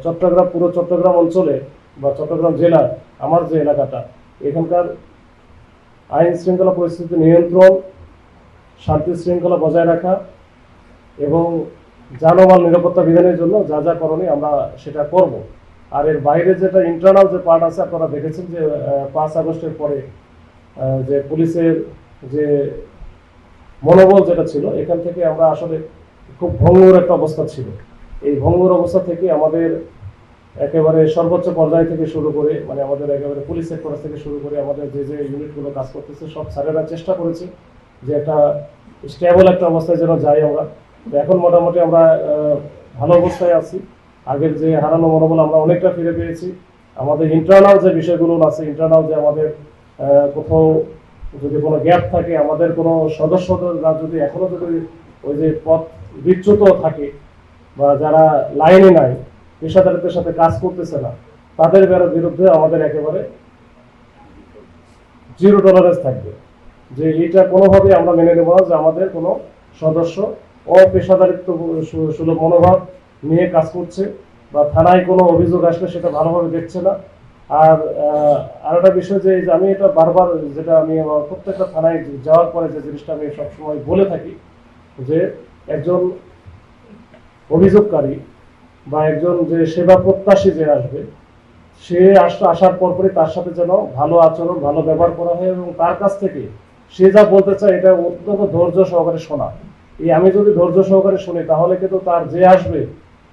চট্টগ্রাম পুরো চট্টগ্রাম অঞ্চলে বা চট্টগ্রাম জেলার আমার যে এলাকাটা এখানকার আইন শৃঙ্খলা পরিস্থিতি নিয়ন্ত্রণ, শান্তি শৃঙ্খলা বজায় রাখা এবং যানবাহন নিরাপত্তা বিধানের জন্য যা যা করণীয় আমরা সেটা করব। আর এর বাইরে যেটা ইন্টারনাল যে পার্ট আছে, আপনারা দেখেছেন যে 5 আগস্টের পরে যে পুলিশের যে মনোবল যেটা ছিল, এখান থেকে আমরা আসলে খুব ভঙ্গুর একটা অবস্থা ছিল। এই ভঙ্গুর অবস্থা থেকে আমাদের একেবারে সর্বোচ্চ পর্যায় থেকে শুরু করে মানে আমাদের একেবারে পুলিশ সেক্টর থেকে শুরু করে আমাদের যে যে ইউনিটগুলো কাজ করতেছে সব স্যারেরা চেষ্টা করেছে যে একটা স্টেবল একটা অবস্থায় যেন যাই আমরা। তো এখন মোটামুটি আমরা ভালো অবস্থায় আছি। আগের যে হারানো মনোবল আমরা অনেকটা ফিরে পেয়েছি। আমাদের ইন্টারনাল যে বিষয়গুলো আছে, ইন্টারনাল যে আমাদের কোথাও যদি কোনো গ্যাপ থাকে, আমাদের কোনো সদস্যরা যদি এখনো যদি ওই যে পথ বিচ্যুত থাকে বা যারা লাইনে নাই, পেশাদারিত্বের সাথে কাজ করতেছে না, তাদের বিরুদ্ধে আমাদের একেবারে জিরো টলারেন্স থাকবে। যে এটা কোনোভাবে আমরা মেনে নেব না যে আমাদের কোনো সদস্য অপেশাদারিত্ব সুলভ মনোভাব নিয়ে কাজ করছে বা থানায় কোনো অভিযোগ আসলে সেটা ভালোভাবে দেখছে না। আর আরেকটা বিষয় যে আমি এটা বারবার যেটা আমি আমার প্রত্যেকটা থানায় যাওয়ার পরে যে জিনিসটা আমি সবসময় বলে থাকি যে একজন অভিযোগকারী বা একজন যে সেবা প্রত্যাশী যে আসবে, সে আসার পরপরই তার সাথে যেন ভালো আচরণ, ভালো ব্যবহার করা হয় এবং তার কাছ থেকে সে যা বলতে চায় এটা অত্যন্ত ধৈর্য সহকারে শোনা। এই আমি যদি ধৈর্য সহকারে শুনি তাহলে কিন্তু তার যে আসবে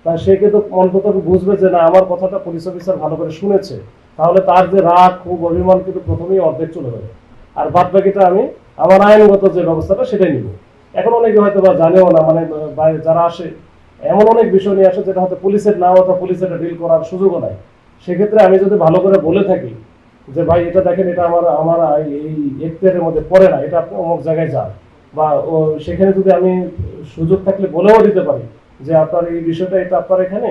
তার সে কিন্তু অন্তত বুঝবে যে না, আমার কথাটা পুলিশ অফিসার ভালো করে শুনেছে। তাহলে তার যে রাগ, খুব অভিমান কিন্তু প্রথমেই অর্ধেক চলে যাবে। আর বাদ বাকিটা আমি আমার আইনগত যে ব্যবস্থাটা সেটাই নিব। এখন অনেকে হয়তো বা জানেও না, মানে যারা আসে এমন অনেক বিষয় নিয়ে আসে যেটা হয়তো পুলিশের নাও অথবা পুলিশের ডিল করার সুযোগও নাই। সেক্ষেত্রে আমি যদি ভালো করে বলে থাকি যে ভাই এটা দেখেন, এটা আমার আমার এই এখতিয়ারের মধ্যে পড়ে না, এটা আপনি অমুক জায়গায় যান, বা সেখানে যদি আমি সুযোগ থাকলে বলেও দিতে পারি যে আপনার এই বিষয়টা এটা আপনার এখানে,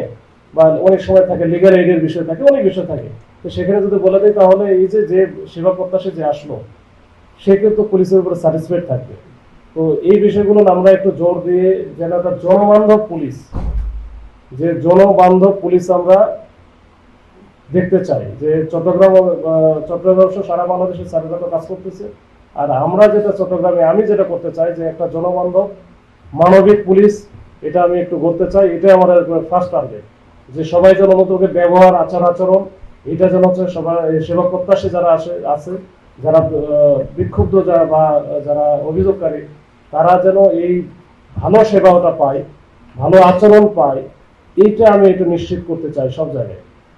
বা অনেক সময় থাকে লিগাল এইডের বিষয় থাকে, অনেক বিষয় থাকে। তো সেখানে যদি বলে দিই তাহলে এই যে যে সেবা প্রত্যাশী যে আসলো সে কিন্তু পুলিশের উপরে স্যাটিসফাইড থাকবে। তো এই বিষয়গুলো আমরা একটু জোর দিয়ে যেন একটা জনবান্ধব পুলিশ, যে জনবান্ধব পুলিশ আমরা দেখতে চাই। যে চট্টগ্রাম সারা বাংলাদেশের স্যারেরা তো কাজ করতেছে, আর আমরা যেটা চট্টগ্রামে আমি যেটা করতে চাই যে একটা জনবান্ধব মানবিক পুলিশ, এটা আমি একটু করতে চাই। এটাই আমাদের ফার্স্ট টার্গেট, যে সবাই যেন মতকে ব্যবহার, আচরণ এটা যেন হচ্ছে সবাই সেবা প্রত্যাশী যারা আছে, যারা বিক্ষুব্ধ যারা বা যারা অভিযোগকারী, তারা যেন এই ভালো সেবাটা পায়, ভালো আচরণ পায়, এইটা আমি একটু নিশ্চিত করতে চাই সব জায়গায়।